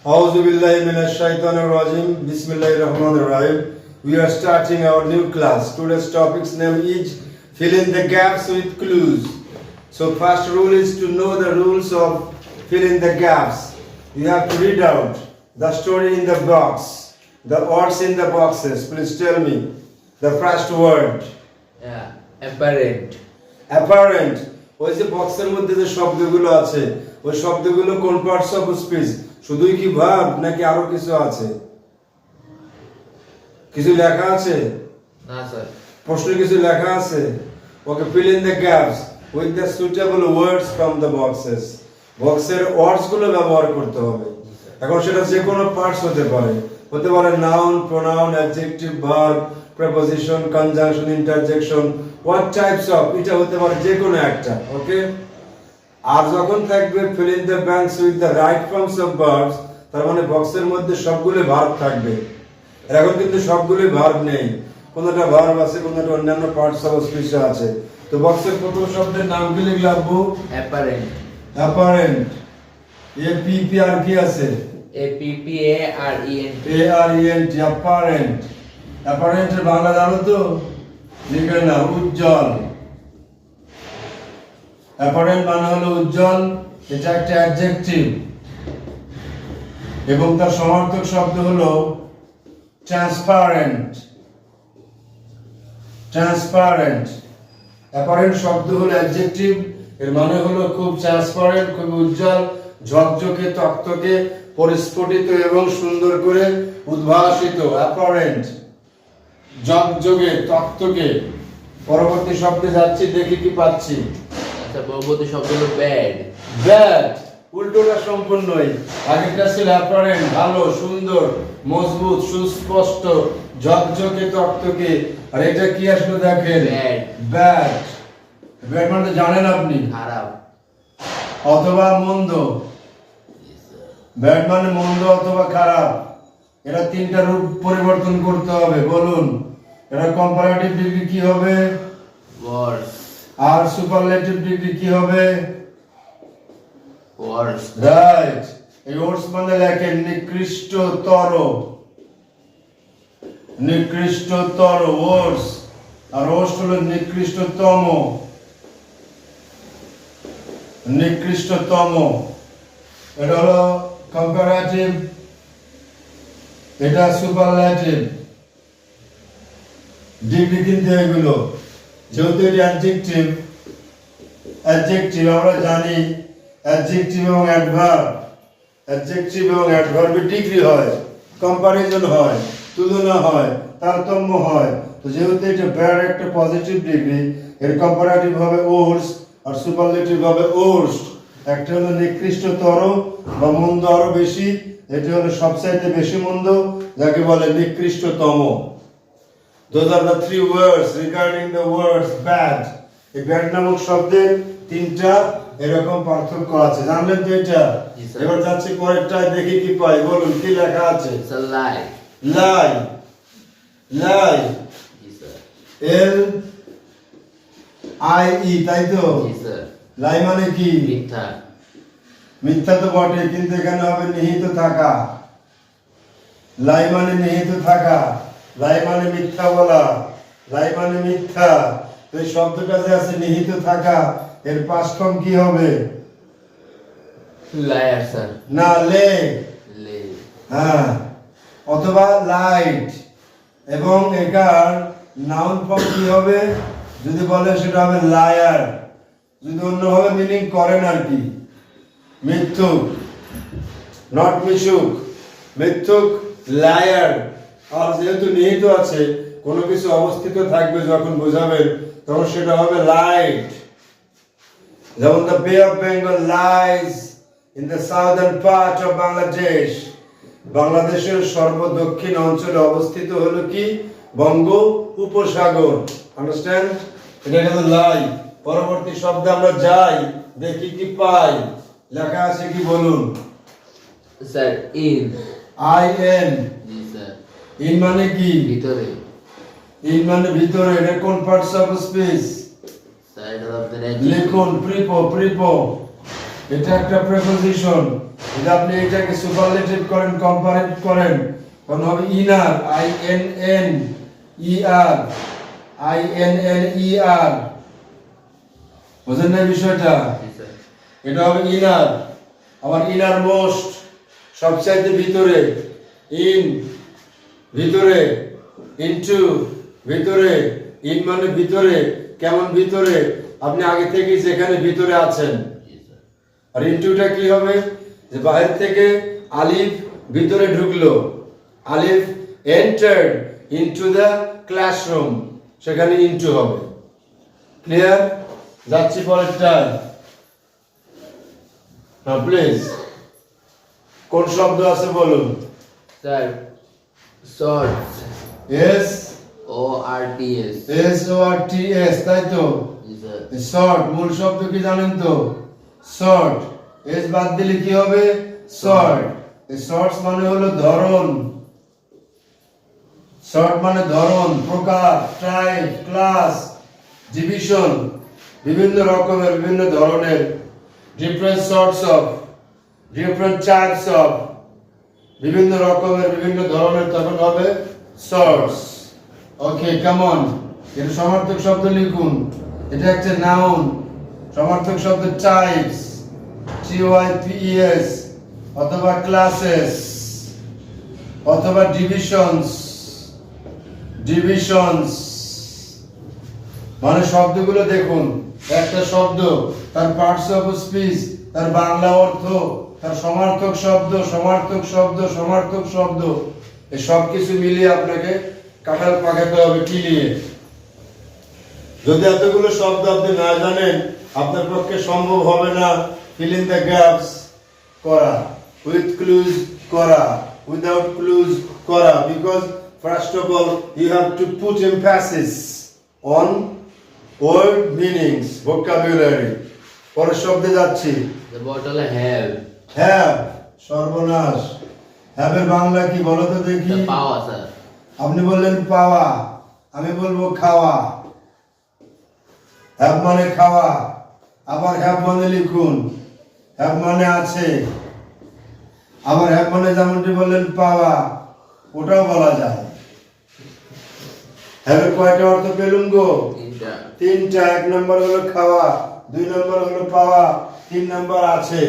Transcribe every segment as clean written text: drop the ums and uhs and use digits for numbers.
Auzu billahi minash shaitanir rajim. Bismillahir rahmanir rahim. We are starting our new class. Today's topic's name is fill in the gaps with clues. So first rule is to know the rules of fill in the gaps. You have to read out the story in the box, the words in the boxes. Please tell me the first word. Apparent. Apparent. ওই যে বক্সের মধ্যে যে শব্দগুলো আছে ওই শব্দগুলো কোন পার্টস অফ স্পিচ? শুধুই কি ভার্ব নাকি আরো কিছু আছে? কিছু লেখা আছে? না স্যার। প্রশ্নে কিছু লেখা আছে? ওকে fill in the gaps with the suitable words from the boxes. বক্সের ওয়ার্ডস গুলো ব্যবহার করতে হবে। এখন সেটা যে কোনো পার্টস হতে পারে noun, pronoun, adjective, verb, preposition, conjunction, interjection, what types of, এটা হতে পারে যে কোনো একটা। ওকে, আর যখন থাকবে fill in the blanks with the right forms of verbs, তার মানে বক্সের মধ্যে সবগুলো ভার্ব থাকবে। এখন কিন্তু সবগুলো ভার্ব নেই, কোনটা ভার্ব আছে, কোনটা অন্যান্য পার্টস অফ স্পিচ আছে। তো বক্সের প্রথম শব্দের নাম কি লিখলে আব্বু? অ্যাপারেন্ট। অ্যাপারেন্ট। এপিপি আর কি আছে? APPARENT। ARENT, apparent. অ্যাপারেন্টের বাংলা জানো তো? লিখে না, উজ্জ্বল। অ্যাপারেন্ট মানে হলো উজ্জ্বল, এটা একটা অ্যাডজেক্টিভ এবং তার সমার্থক শব্দ হলো ট্রান্সপারেন্ট। ট্রান্সপারেন্ট। অ্যাপারেন্ট শব্দ হলো অ্যাডজেক্টিভ, এর মানে হলো খুব ট্রান্সপারেন্ট, খুব উজ্জ্বল, ঝকঝকে, তকতকে, পরিস্ফুটিত এবং সুন্দর করে উদ্ভাসিত। অ্যাপারেন্ট, ঝকঝকে, তকতকে। পরবর্তী শব্দে যাচ্ছি, দেখি কি পাচ্ছি। আচ্ছা, পরবর্তী শব্দ হলো ব্যাড। ব্যাড, উল্টোটা সম্পূর্ণই। আগেরটা ছিল অ্যাপারেন্ট, ভালো, সুন্দর, মজবুত, সুস্পষ্ট, ঝকঝকে, তকতকে। আর এটা কি আসলে দেখেন, ব্যাড। ব্যাড। ব্যাড মানে জানেন আপনি, খারাপ অথবা মন্দ। ব্যাড মানে মন্দ অথবা খারাপ। এটা তিনটা রূপ পরিবর্তন করতে হবে, বলুন। এটা কম্পারেটিভ ডিগ্রি কি হবে? ওয়ার্স। আর সুপারলেটিভ ডিগ্রি কি হবে? ওয়ার্স। রাইট। এই ওয়ার্স মানে লেখেন নিকৃষ্টতর। নিকৃষ্টতর ওয়ার্স, আর ওয়ার্স হলো নিকৃষ্টতম। নিকৃষ্টতম, এটা হলো কম্পারেটিভ, এটা সুপারলেটিভ ডিগ্রি। কিন্তু এগুলো যেহেতু এটা অ্যাডজেক্টিভ, অ্যাডজেক্টিভ আমরা জানি অ্যাডজেক্টিভ এবং অ্যাডভার্ব, অ্যাডজেক্টিভ এবং অ্যাডভার্বের ডিগ্রি হয়, কম্পারিজন হয়, তুলনা হয়, তারতম্য হয়। তো যেহেতু এটা ব্যাড একটা পজিটিভ ডিগ্রি, এর কম্পারেটিভ হবে ওর্স আর সুপারলেটিভ হবে ওর্স্ট। একটা হলো নিকৃষ্টতর বা মন্দ আরো বেশি, এটা হলো সবচাইতে বেশি মন্দ, যাকে বলে নিকৃষ্টতম। Those are the three words regarding the words bad. এই ব্যাড নামক শব্দের তিনটা এরকম পার্থক্য আছে, জানলেন তো এটা? এবার যাচ্ছি পরেরটা, দেখি কি পাই, বলুন কি লেখা আছে। লাই। লাই। লাই, LIE, তাই তো? লাই মানে কি? মিথ্যা। মিথ্যা তো বটে, কিন্তু এখানে হবে নিহিত থাকা। লাই মানে নিহিত থাকা, লাই মানে মিথ্যা বলা, লাই মানে মিথ্যা। তো এই শব্দটা যে আছে নিহিত থাকা, এর পাস্ট ফর্ম কি হবে? Liar sir. না, লে। লে। হ্যাঁ, অথবা লাইট। এবং এটার নাউন ফর্ম কি হবে? যদি বলে সেটা হবে লায়ার, যদি অন্যভাবে মিনিং করেন আর কি, মিথ্যুক, নট মিশুক, মিথ্যুক, লায়ার। আর যেহেতু নিহিত আছে, কোনো কিছু অবস্থিত থাকবে যখন বোঝাবেন, তখন সেটা হবে লাইট। যেমন the Bay of Bengal lies in the southern part of Bangladesh. বাংলাদেশের সর্বদক্ষিণ অঞ্চলে অবস্থিত হলো কি? বঙ্গ উপসাগর। আন্ডারস্ট্যান্ড? এটা হলো লাই। পরবর্তী শব্দে আমরা যাই, দেখি কি পাই। লেখা আছে কি বলুন? Sir in. IN। G sir. In মানে কি? ভিতরে। ইন মানে ভিতরে। এটা কোন পার্টস অফ স্পিচ? স্যার এটা আপনাদের লিখুন প্রিপো। প্রিপো, এটা একটা প্রিপোজিশন। যদি আপনি এটাকে সুপারলেটিভ করেন, কম্পারেটিভ করেন, তখন হবে inner, I N N E R, I N N E R. বুঝেন না বিষয়টা? জি স্যার। এটা হবে ইনার। আবার ইনার মোস্ট, সবচাইতে ভিতরে, ইন ভিতরে, ইনটু ভিতরে, ইন মানে ভিতরে, কেমন ভিতরে? আপনি আগে থেকে যেখানে ভিতরে আছেন। জি স্যার। আর ইনটুটা কি হবে? যে বাইরে থেকে আলিফ ভিতরে ঢুকলো, আলিফ এন্টার্ড ইনটু দ্য ক্লাসরুম, সেখানে ইনটু হবে। ক্লিয়ার? যাচ্ছি পরেরটা। হ্যাঁ প্লিজ, কোন শব্দ আছে বলুন? স্যার শর্টস, এস ও আর টি এস। এস ও আর টি এস, তাই তো? জি স্যার। শর্ট মূল শব্দ কি জানেন তো? শর্ট, এস বাদ দিলে কি হবে? শর্ট। এই শর্টস মানে হলো ধরন, শর্ট মানে ধরন, প্রকার, টাইপ, ক্লাস, ডিভিশন, বিভিন্ন রকমের, বিভিন্ন ধরনের, different sorts of, different types of, বিভিন্ন রকমের, বিভিন্ন ধরনের, তখন হবে শর্টস। Okay, come on. এর সমার্থক শব্দ লিখুন। এটা একটা নাউন, সমার্থক শব্দ types, T Y P E S, অথবা ক্লাসেস, অথবা ডিভিশনস, ডিভিশনস। মানে শব্দগুলো দেখুন, একটা শব্দ, তার পার্টস অফ স্পিচ, তার বাংলা অর্থ, তার সমার্থক শব্দ, সমার্থক শব্দ, সমার্থক শব্দ, এই সব কিছু মিলিয়ে আপনাকে কাঁঠাল পাকাতে হবে কিলিয়ে। যদি এতগুলো শব্দ আপনি না জানেন, আপনার পক্ষে সম্ভব হবে না ফিল ইন দ্য গ্যাপস করা, উইথ ক্লুজ করা, উইদাউট ক্লুজ করা, because first of all you have to put emphasis on word meanings, vocabulary. পরের শব্দে যাচ্ছি। The bottle have. হ্যাভ, সর্বনাশ। হ্যাভের বাংলা কি বলো তো দেখি? দ্য পাওয়া স্যার। আপনি বললেন পাওয়া, আমি বলবো খাওয়া। হ্যাভ মানে খাওয়া। আবার হ্যাভ মানে লিখুন, হ্যাভ মানে আছে। আবার হ্যাভ মানে যেমনটি বললেন পাওয়া, ওটাও বলা যায়। হ্যাভের কয়টা অর্থ পেলুম গো? তিনটা। তিনটা। এক নম্বর হলো খাওয়া, দুই নম্বর হলো পাওয়া, তিন নম্বর আছে।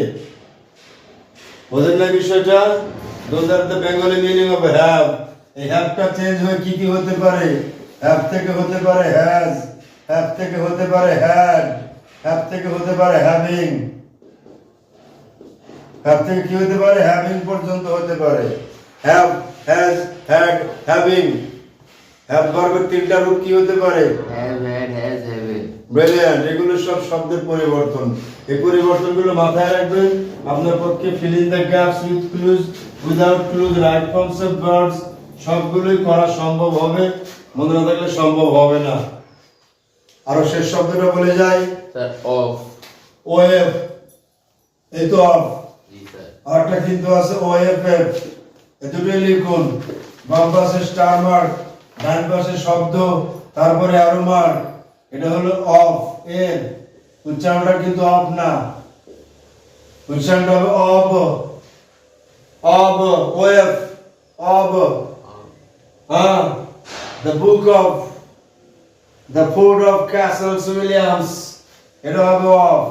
বোঝেন না বিষয়টা? Those are the Bengali meaning of have. এই হ্যাভটা চেঞ্জ হয়ে কি কি হতে পারে? হ্যাভ থেকে হতে পারে হ্যাজ, হ্যাভ থেকে হতে পারে হ্যাড, হ্যাভ থেকে হতে পারে হ্যাভিং, হ্যাভ থেকে কি হতে পারে? হ্যাভিং পর্যন্ত হতে পারে। Have, has, had, having. Have ভার্বের তিনটা রূপ কি হতে পারে? Have, had, has, haven. Brilliant. এগুলো সব শব্দের পরিবর্তন। এই পরিবর্তনগুলো মাথায় রাখবেন। আপনার পক্ষে feel in the gaps with clues, without clues, right forms of verbs সবগুলোই করা সম্ভব হবে। মনে না থাকলে সম্ভব হবে না। আরো শেষ শব্দটা বলে যাই। Sir of. ওএফ, এই তো অফ। G sir. আরটা কিন্তু আছে ওএফএফ। এই দুটোই লিখুন। বাম পাশে স্টার মার্ক, ডান পাশে শব্দ, তারপরে অ্যারো মার্ক। এটা হলো অফ, এর উচ্চারণটা কিন্তু অফ না, উচ্চারণটা হবে অব, অব, ওএফ, অব। হ্যাঁ, the book of, the food of castles Williams, এটা হবে অফ।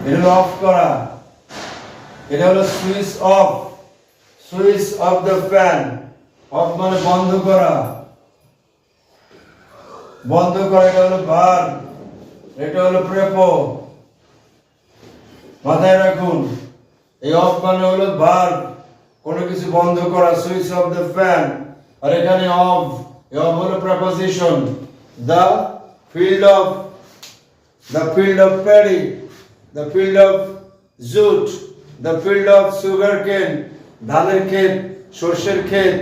এটা হলো অফ করা। এটা হলো switch off, switch off the fan. Of মানে বন্ধ করা, বন্ধ করা। এটা হলো ভার্ব, এটা হলো প্রেপো। মাথায় রাখুন, এই অফ মানে হলো ভার্ব, কোনো কিছু বন্ধ করা, সুইচ অফ দ্য ফ্যান। আর এখানে অফ, এই অফ হলো preposition. The field of, the field of paddy, the field of jute, the field of sugar কেন, ধানের ক্ষেত, সর্ষের ক্ষেত,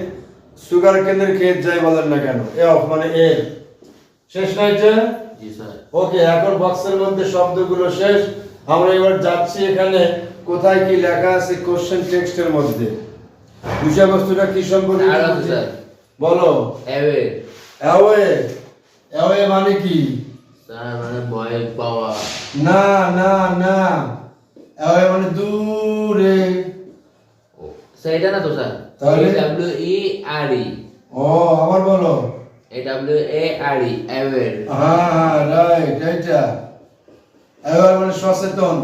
সুগার কেনের ক্ষেত, যাই বলেন না কেন, এ অফ মানে এর। শেষ না এটা? জি স্যার। ওকে, এখন বক্সের মধ্যে শব্দগুলো শেষ। আমরা এবার যাচ্ছি এখানে কোথায় কি লেখা আছে কোশ্চেন টেক্সটের মধ্যে। বিষয়বস্তুটা কি সম্পর্কে আর আছে স্যার। বলো। অ্যাওয়ে। অ্যাওয়ে, অ্যাওয়ে মানে কি? স্যার মানে ভয় পাওয়া। না না না, অ্যাওয়ে মানে দূরে। স্যার এটা না তো স্যার, তাহলে? AWARE, ও আবার বলো। AWARE, aware. হ্যাঁ রাইট, এইটা অ্যাওয়ার মানে সচেতন।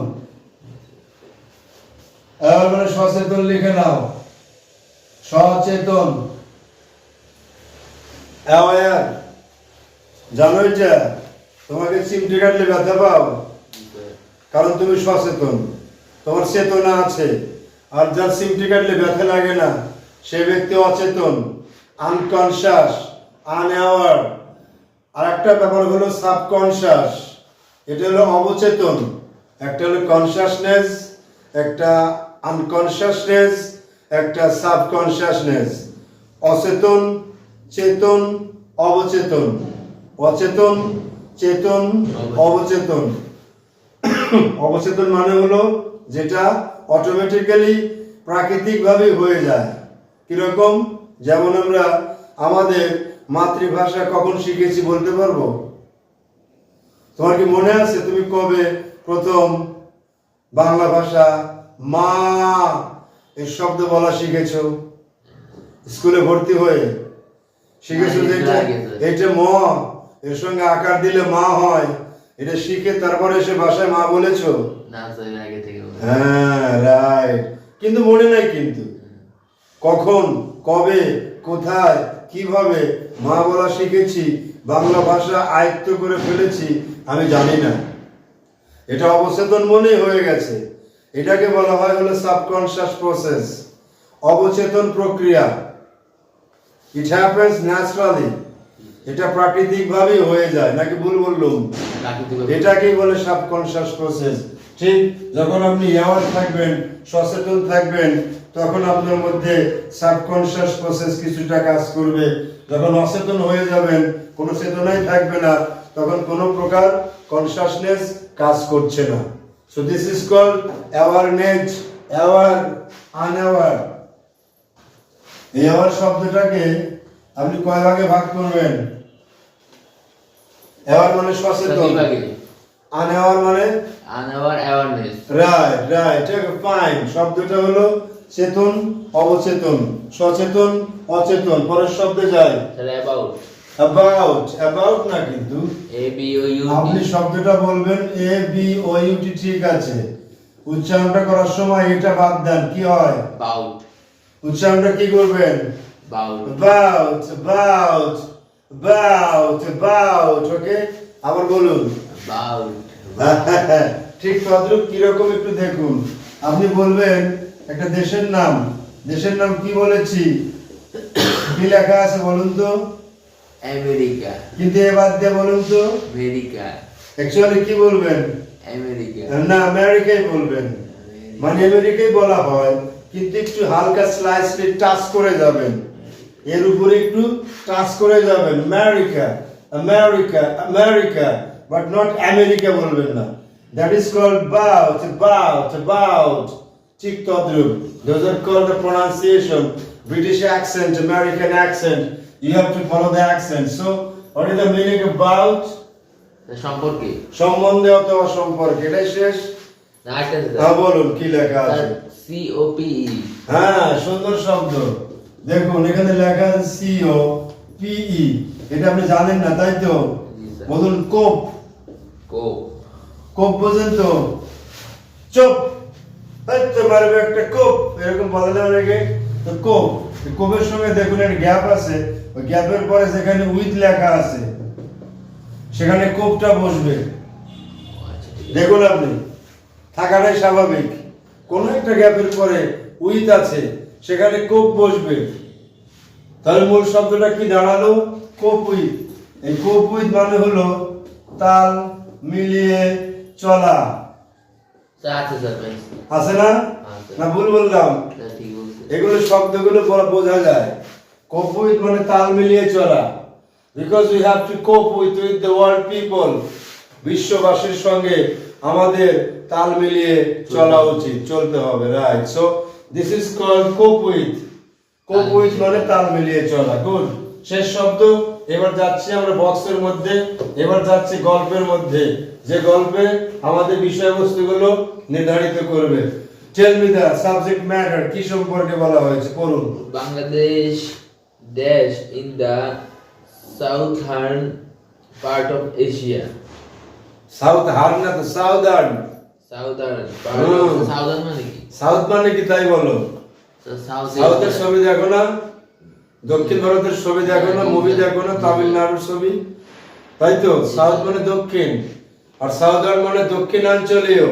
অ্যাওয়ার মানে সচেতন, লিখে নাও, সচেতন। অ্যাওয়ার জানো এটা? তোমাকে চিমটি কাটলে ব্যথা পাও, জি স্যার। কারণ তুমি সচেতন, তোমার চেতনা আছে। আর যার চিমটি কাটলে ব্যথা লাগে না সে ব্যক্তি অচেতন, আনকনশাস, আনঅ্যাওয়ার। আর একটা ব্যাপার হলো সাবকনশাস, এটা হলো অবচেতন। একটা হলো কনশাসনেস, একটা আনকনশাসনেস, একটা সাবকনশাসনেস। অচেতন, চেতন, অবচেতন। অচেতন, চেতন, অবচেতন। অবচেতন মানে হলো যেটা অটোমেটিক্যালি প্রাকৃতিকভাবে হয়ে যায়। কিরকম? যেমন আমরা আমাদের মাতৃভাষা কখন শিখেছি বলতে পারবো? তোমার কি মনে আছে তুমি কবে প্রথম বাংলা ভাষা মা এই শব্দ বলা শিখেছো? স্কুলে ভর্তি হয়ে শিখেছো যে এটা এটা ম, এর সঙ্গে আকার দিলে মা হয়, এটা শিখে তারপরে এসে ভাষায় মা বলেছো? না স্যার, আগে থেকে বলুন। হ্যাঁ রাইট, কিন্তু মনে নাই কিন্তু কখন, কবে, কোথায়, কিভাবে মা বলা শিখেছি, বাংলা ভাষা আয়ত্ত করে ফেলেছি আমি জানি না। এটা অবচেতন মনে হয়ে গেছে। এটাকে বলা হয় হলো সাবকনশাস প্রসেস, অবচেতন প্রক্রিয়া। ইট হ্যাপেন্স ন্যাচারালি, এটা প্রাকৃতিক ভাবেই হয়ে যায়, নাকি ভুল বললাম? প্রাকৃতিকভাবে। এটাকেই বলে সাবকনশাস প্রসেস। ঠিক যখন আপনি অ্যাওয়ার থাকবেন, সচেতন থাকবেন, তখন আপনার মধ্যে সাবকনশাস প্রসেস কিছুটা কাজ করবে। যখন অচেতন হয়ে যাবেন, কোনো চেতনাই থাকবে না, তখন কোনো প্রকার কনশাসনেস কাজ করছে না। So this is called awareness, aware, unaware. এই অ্যাওয়ার শব্দটাকে আপনি কয় ভাগে ভাগ করবেন? অ্যাওয়ার মানে সচেতন, আনঅ্যাওয়ার মানে unaware, awareness. Right right, fine. শব্দটা হলো চেতন, অবচেতন, সচেতন, অচেতন। পরের শব্দে যায় স্যার অ্যাবাউট, অ্যাবাউট। অ্যাবাউট না কিন্তু, আপনি ABOUT। শব্দটা বলবেন A B O U T, ঠিক আছে। উচ্চারণটা করার সময় এটা বাদ দেন, কি হয়? বাউট, উচ্চারণটা কি করবেন? Bout. about about about about, ওকে? আবার বলুন। বাউট। ঠিক তদ্রুপ কিরকম একটু দেখুন। আপনি বলবেন একটা দেশের নাম, দেশের নাম কি বলেছি, কি লেখা আছে বলুন তো? আমেরিকা। কিন্তু এবার দিয়ে বলুন তো, আমেরিকা। অ্যাকচুয়ালি কি বলবেন? আমেরিকা। না, আমেরিকাই বলবেন। মানে আমেরিকাই বলা হয়, কিন্তু একটু হালকা স্লাইসলি টাচ করে যাবেন, এর উপরে একটু টাচ করে যাবেন। America, America, America, but not America বলবেন না। That is called bout, bout, bout. ঠিক তদ্রুপ, those are called the pronunciation, British accent, American accent. You have to follow the accent. So, what is the meaning of baut? সম্পর্কে। সম্বন্ধে অথবা সম্পর্কে, এটাই শেষ। না, একটা আছে হ্যাঁ স্যার। বলুন, কি লেখা আছে? COPE। হ্যাঁ, সুন্দর শব্দ। দেখুন এখানে লেখা আছে সিও পিই, এটা আপনি জানেন না তাই তো? জি স্যার। বলুন কোপ। কোপ। কোপ বোঝেন তো? চুপ, এই তো মারবে একটা কোপ, এরকম বলে না অনেকে? তো কোপ, এই কোপের সঙ্গে দেখুন একটা গ্যাপ আছে, ওই গ্যাপের পরে যেখানে উইথ লেখা আছে সেখানে কোপটা বসবে। আচ্ছা, ঠিক আছে। দেখুন আপনি, থাকাটাই স্বাভাবিক। কোন একটা গ্যাপের পরে উইথ আছে, সেখানে কোপ বসবে। তাহলে মূল শব্দটা কি দাঁড়ালো? কোপ উইথ। এই কোপ উইথ মানে হলো তাল মিলিয়ে চলা। স্যার আছে স্যার, ভাই। আছে না? আছে। না ভুল বললাম? স্যার ঠিক বলছেন। এগুলো শব্দগুলো বোঝা যায়। কোপ উইথ মানে তাল মিলিয়ে চলা। Because we have to cope with the world people. বিশ্ববাসীর সঙ্গে আমাদের তাল মিলিয়ে চলা উচিত, চলতে হবে, right? So this is called cope with. Cope with মানে তাল মিলিয়ে চলা। গুড। শেষ শব্দ এবার যাচ্ছি আমরা বক্সের মধ্যে, এবার যাচ্ছি গল্পের মধ্যে, যে গল্পে আমাদের বিষয়বস্তুগুলো নির্ধারিত করবে। Tell me the subject matter, কি সম্পর্কে বলা হয়েছে পড়ুন। Bangladesh dash in the southern part of Asia. South hern না তো সাউদার্ন। সাউদার্ন হুম। সাউদার্ন মানে কি? সাউথ মানে কি তাই বলো। সাউথের ছবি দেখো না, দক্ষিণ ভারতের ছবি দেখো না, মুভি দেখো না, তামিলনাড়ুর ছবি, তাই তো। সাউথ মানে দক্ষিণ, আর সাউদার্ন মানে দক্ষিণাঞ্চলীয়,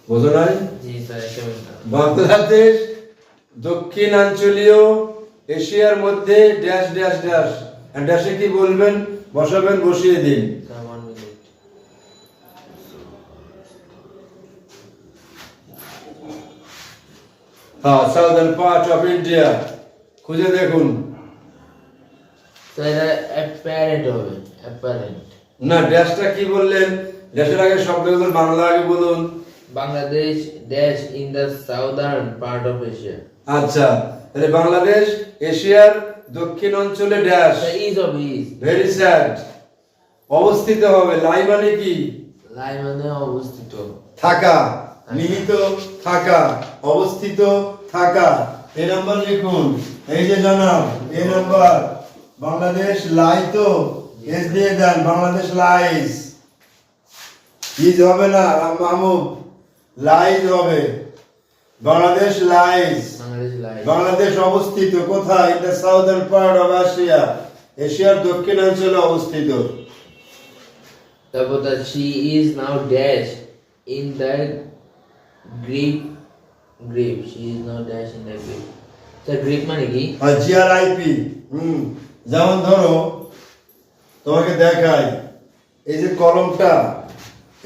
বোঝো নাই? জি স্যার, একটা মিনিট। বাংলাদেশ দক্ষিণাঞ্চলীয় এশিয়ার মধ্যে ড্যাশ ড্যাশ ড্যাশ, আর ড্যাশে কি বলবেন, বসাবেন, বসিয়ে দিন। Sir 1 minute. হ্যাঁ, সাউদার্ন পার্ট অফ ইন্ডিয়া, খুঁজে দেখুন। স্যার অ্যাপারেন্ট হবে, অ্যাপারেন্ট। না, ড্যাশটা কি বললেন, ড্যাশের আগে শব্দগুলো বাংলা আগে বলুন। Bangladesh dash in the southern part of Asia. আচ্ছা, তাহলে বাংলাদেশ এশিয়ার দক্ষিণ অঞ্চলে dash, sir is of is. Very sad, অবস্থিত হবে। লাই মানে কি? লাই মানে অবস্থিত। থাকা, নিহিত থাকা, অবস্থিত থাকা। এই নাম্বার লিখুন, এই যে জানাব এই নাম্বার। বাংলাদেশ লাই তো এস দিয়ে দেন, বাংলাদেশ লাইস। ইজ হবে না মামুক, লাইজ হবে। Bangladesh lies, Bangladesh lie. বাংলাদেশ অবস্থিত কোথায়? In the southern part of Asia, এশিয়ার দক্ষিণাঞ্চলে অবস্থিত। তারপর the she is now dash in the grip. Grip, she is now dash in the grip. Sir grip মানে কি? আর জিআরআইপি, যেমন ধরো তোমাকে দেখাই, এই যে কলমটা,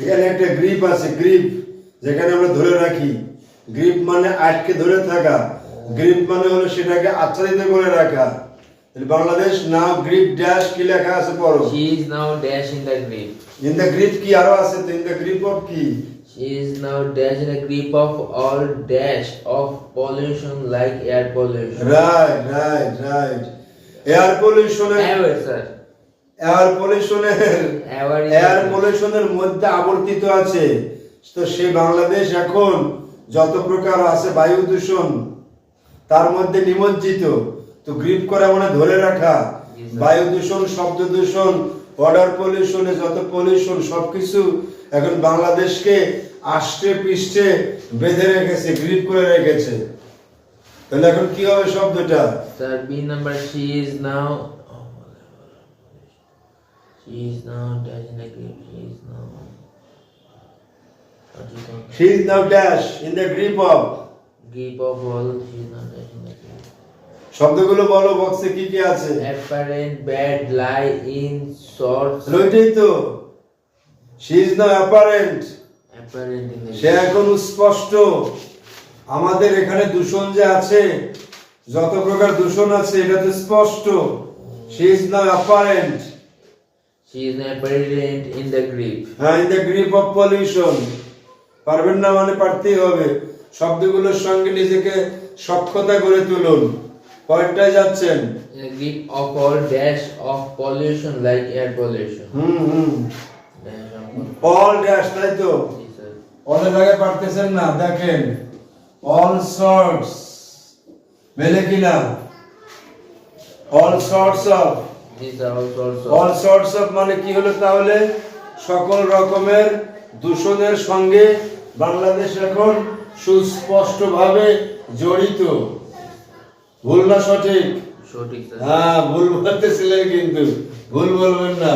এখানে একটা গ্রিপ আছে, গ্রিপ যেখানে আমরা ধরে রাখি। গ্রিপ মানে আটকে ধরে থাকা, গ্রিপ মানে হলো সেটাকে আচ্ছাদিত করে রাখা। তাহলে বাংলাদেশ নাও গ্রিপ ড্যাশ, কি লেখা আছে পড়ো। She is now dash in the grip. In the grip কি আরো আছে তো, ইন দ্য গ্রিপ অফ কি? She is now dash in a grip of all dash of pollution like air pollution. Right right right, air পলিউশনের, Ever, sir. Air পলিউশনের, Ever is air পলিউশনের মধ্যে আবর্তিত আছে। তো সে বাংলাদেশ এখন যত প্রকার আছে বায়ু দূষণ তার মধ্যে নিমজ্জিত। তো গ্রিপ করা মানে ধরে রাখা। Yes, sir. বায়ু দূষণ, শব্দ দূষণ, ওয়াটার পলিউশনে যত পলিউশন সবকিছু এখন বাংলাদেশকে আষ্টে পৃষ্ঠে বেঁধে রেখেছে, গ্রিপ করে রেখেছে। তাহলে এখন কি হবে শব্দটা? Sir, B number, she is now. She is now dash in a grip. She is now. What is it? She is now dash in the grip of, Grip of all. She is now dash in the grip. শব্দগুলো বলো বক্সে কি কি আছে। Apparent bad lie in sorts. ওইটাই তো, she is now apparent, Apparent in the সে এখন স্পষ্ট। আমাদের এখানে দূষণ যে আছে, যত প্রকার দূষণ আছে এটা তো স্পষ্ট। she is now apparent, She is now apparent in the grip. হ্যাঁ, in the grip of pollution। পারবেন না মানে পারতেই হবে। শব্দগুলোর সঙ্গে নিজেকে সক্ষতা করে তুলুন। পরেরটায় যাচ্ছেন। In the grip of all dash of pollution like air pollution. Dash of all. All dash, তাই তো। Yes, sir. অলের জায়গায় পারতেছেন না, দেখেন অল সর্টস মেলে কিনা। All sorts of, These are all sorts all of. Sorts of মানে কি হলো তাহলে? সকল রকমের দূষণের সঙ্গে বাংলাদেশ এখন সুস্পষ্টভাবে জড়িত। ভুল না সঠিক? Shorting, sir. হ্যাঁ, ভুল বলতেছিলেন কিন্তু ভুল বলবেন না।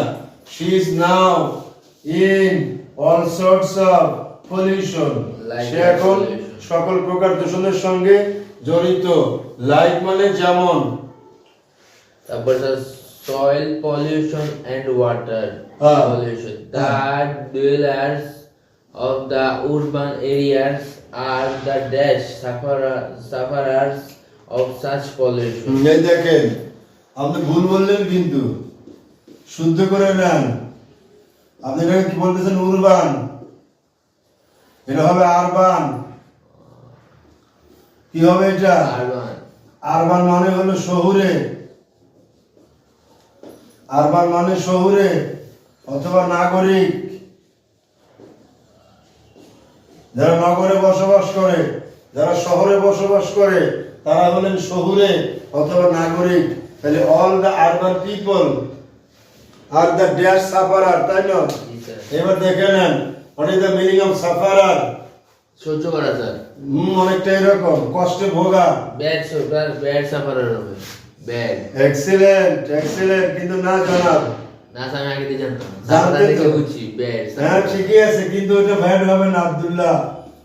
she is now in all sorts of pollution, Like সে এখন pollution. সকল প্রকার দূষণের সঙ্গে জড়িত। লাইক মানে যেমন। তারপর the soil pollution and water Ah. pollution. The dwellers of the urban areas are the dash sufferers of such pollution. এই দেখেন, আপনি ভুল বললেন কিন্তু শুদ্ধ করে নেন। আপনি এটাকে কি বলতেছেন? উরবান, এটা হবে আরবান। কি হবে এটা? Urban. আরবান মানে হলো শহুরে, আরবান মানে শহুরে অথবা নাগরিক, যারা নগরে বসবাস করে, যারা শহরে বসবাস করে তারা হলেন শহুরে অথবা নাগরিক। তাহলে all the urban people are the dash sufferer, তাই না? জি স্যার। এবার দেখে নেন what is the meaning of sufferer. সহ্য করা স্যার। অনেকটা এরকম, কষ্টে ভোগা। ব্যাড সাফারার হবে, ব্যাড। এক্সিলেন্ট এক্সিলেন্ট, কিন্তু না জানাব, না স্যার আমি আগে দিয়ে জানতাম, জানতে সাফারার তো। দেখে বুঝছি ব্যাড। হ্যাঁ ঠিকই আছে, কিন্তু ওটা ব্যাড হবে না আব্দুল্লাহ,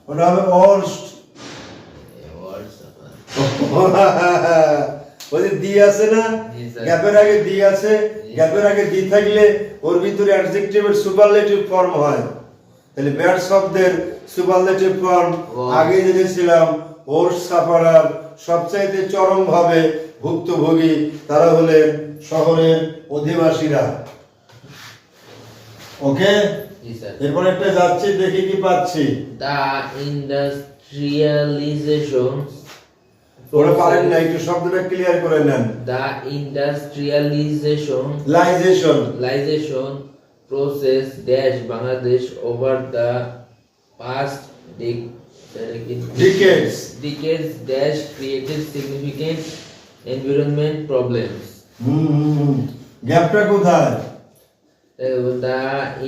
ওটা হবে অর্স্ট। ওই যে দি আছে না, জি স্যার। গ্যাপের আগে দি আছে, গ্যাপের আগে দি থাকলে ওর ভিতরে অ্যাডজেক্টিভের সুপারলেটিভ ফর্ম হয়। তাহলে ব্যাড শব্দের সুপারলেটিভ ফর্ম আগে জেনেছিলাম ওর্স সাফারার। সবচাইতে চরম ভাবে ভুক্তভোগী তারা হলেন শহরের অধিবাসীরা। ওকে, জি স্যার। এরপর একটা যাচ্ছি, দেখি কি পাচ্ছি। The industrialization ওরা পারেন না, একটু শব্দটা ক্লিয়ার করে নেন। The industrialization লাইজেশন process dash Bangladesh over the past ডিকেডস। decades dash created significant environment problems. গ্যাপটা কোথায়? The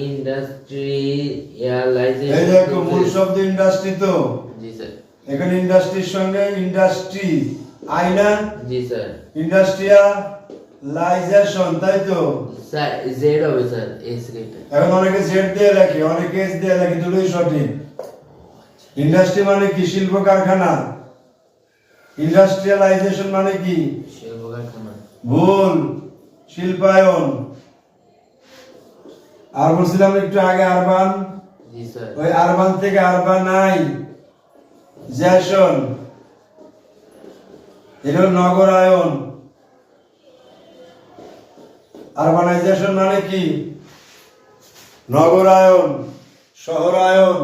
industrialization এই দেখো মূল শব্দ ইন্ডাস্ট্রি, তো জি স্যার। এখানে ইন্ডাস্ট্রির সঙ্গে ইন্ডাস্ট্রি আইনা, জি স্যার। ইন্ডাস্ট্রিয়ালাইজেশন, তাই তো? স্যার জেড হবে স্যার, এস রেটে। এখন অনেকে জেড দিয়ে লেখে, অনেকে এস দিয়ে লেখে, দুটোই সঠিক। ইন্ডাস্ট্রি মানে কি? শিল্প কারখানা। ইন্ডাস্ট্রিয়ালাইজেশন মানে কি? শিল্প কারখানা। ভুল, শিল্পায়ন। আর বলছিলাম একটু আগে আরবান, জি স্যার। ওই আরবান থেকে আরবানাইজেশন, এটা হলো নগরায়ন। আরবানাইজেশন মানে কি? নগরায়ন, শহরায়ন।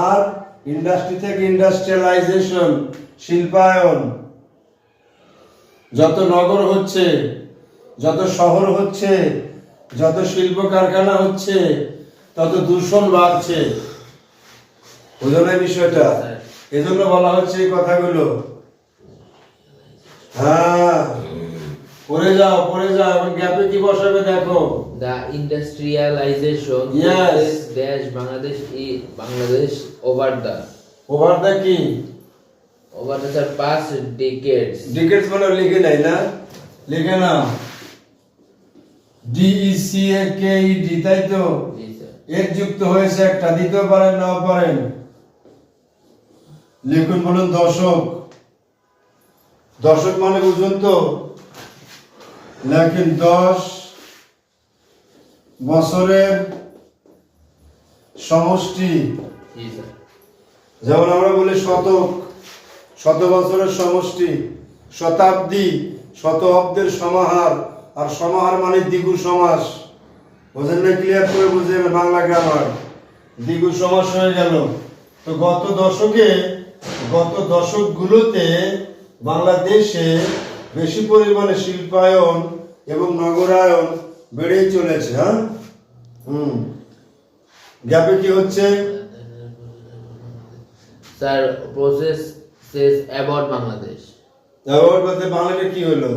আর ইন্ডাস্ট্রি থেকে ইন্ডাস্ট্রিয়ালাইজেশন, শিল্পায়ন। যত নগর হচ্ছে, যত শহর হচ্ছে, যত শিল্প কারখানা হচ্ছে, তত দূষণ বাড়ছে। বুঝলেন বিষয়টা? এজন্য বলা হচ্ছে এই কথাগুলো। হ্যাঁ, পড়ে যাও এখন গ্যাপে কি বসাবে দেখো। The industrialization Yes. process dash Bangladesh over over কি? the past decades. ডিকেটস মানে লিখে নাই না, লিখে নাও DECAKED, তাই তো? জি স্যার। এর যুক্ত হয়েছে একটা, দিতেও পারেন নাও পারেন। লিখুন, বলুন দশক। দশক মানে বুঝুন তো, লেখেন 10 বছরের সমষ্টি। জি স্যার। যেমন আমরা বলি শতক, শত বছরের সমষ্টি। শতাব্দী, শত অব্দের সমাহার। আর সমাহার মানে দ্বিগু সমাস। বোঝেন না? ক্লিয়ার করে বুঝেন বাংলা গ্রামার। দ্বিগু সমাস হয়ে গেল। তো গত দশকগুলোতে বাংলাদেশে বেশি পরিমাণে শিল্পায়ন এবং নগরায়ন বেড়েই চলেছে। হ্যাঁ, গ্যাপে কি হচ্ছে? Sir process says about Bangladesh. Award বলতে বাংলাটা কি হলো?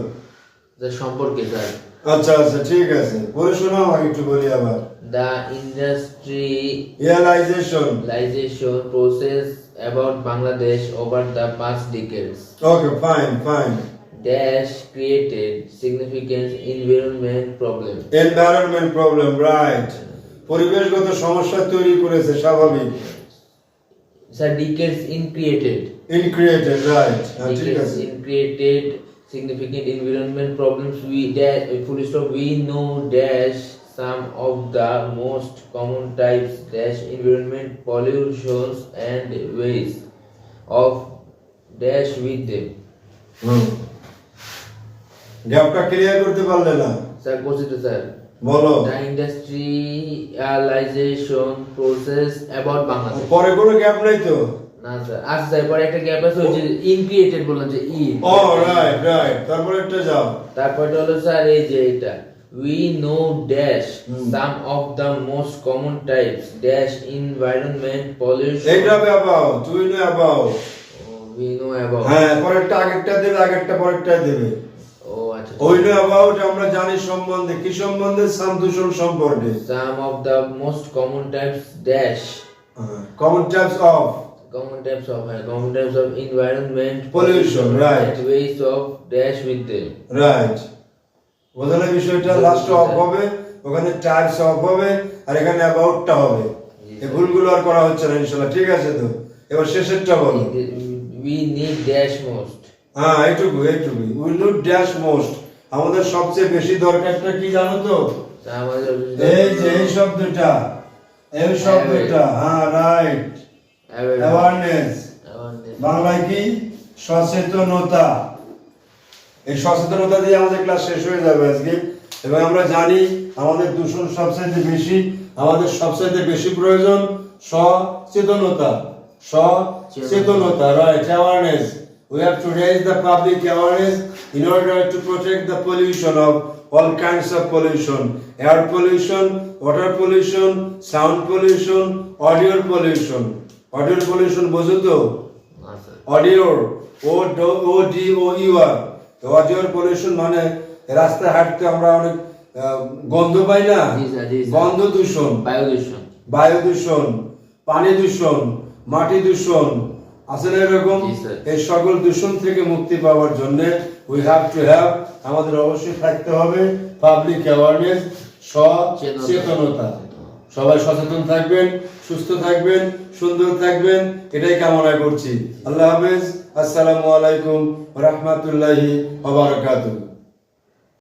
স্যার সম্পর্কে স্যার। আচ্ছা ঠিক আছে, পরে শোনাও, আমি একটু বলি আবার। The industrialization realization process about Bangladesh over the past decades okay, fine. dash created significant environment problem. Environment problem, right. পরিবেশগত সমস্যা তৈরি করেছে, স্বাভাবিক। Sir, decades in created. In created, right. ঠিক Decades আছে। in created significant environment problems. We dash full stop. We know dash some of the most common types dash environment pollutions and ways of dash with them. গ্যাপটা clear করতে পারলে না? Sir, proceed sir. বলো। The industrialization process about Bangladesh. পরে কোনো gap নাই তো? না স্যার, আচ্ছা স্যার, পরে একটা গ্যাপ আছে, ওই যে ইনক্রিয়েটেড বললাম যে ই। ও রাইট, তারপরে একটা যাও। তারপরটা হলো স্যার এই যে এটা we know dash some of the most common types dash environment pollution. এইটা হবে about, we know about. Oh, we know about. হ্যাঁ, পরেরটা আগেরটা দেবে, আগেরটা পরেরটা দেবে। Oh, আচ্ছা। we know about আমরা জানি সম্বন্ধে, কি সম্বন্ধে? সাম দূষণ সম্পর্কে। Some of the most common types dash. common types of Common types of environment Pollution, right. and ways of dash with them. Right, বোঝালে বিষয়টা? লাস্ট অফ হবে, ওখানে টাইপস অফ হবে, আর এখানে অ্যাবাউটটা হবে। এই ভুলগুলো আর করা হচ্ছে না ইনশাআল্লাহ, ঠিক আছে তো? এবার শেষেরটা বলো। We need dash most. হ্যাঁ, এইটুকু উই নিড ড্যাশ মোস্ট। আমাদের সবচেয়ে বেশি দরকারটা কি জানো তো? এই যে এই শব্দটা, হ্যাঁ, রাইট, অ্যাওয়ারনেস। বাংলায় কি? সচেতনতা। এই সচেতনতা দিয়ে আমাদের ক্লাস শেষ হয়ে যাবে আজকে। এবং আমরা জানি আমাদের দূষণ সবচাইতে বেশি, আমাদের সবচাইতে বেশি প্রয়োজন সচেতনতা। Right, awareness. We have to raise the public awareness in order to protect the pollution of all kinds of pollution: air pollution, water pollution, sound pollution, audio pollution. Audio pollution বোঝো তো? Audio, ODOER। অডিও পলিউশন মানে রাস্তায় হাঁটতে আমরা অনেক গন্ধ পাই না? গন্ধ দূষণ, বায়ু দূষণ, পানি দূষণ, মাটি দূষণ, আছে না এরকম? এই সকল দূষণ থেকে মুক্তি পাওয়ার জন্য উই হ্যাভ টু হ্যাভ, আমাদের অবশ্যই থাকতে হবে পাবলিক অ্যাওয়ারনেস, সচেতনতা। সবাই সচেতন থাকবেন, সুস্থ থাকবেন, সুন্দর থাকবেন, এটাই কামনা করছি। আল্লাহ হাফেজ। আসসালামু আলাইকুম ওয়া রাহমাতুল্লাহি ওয়া বারাকাতুহু।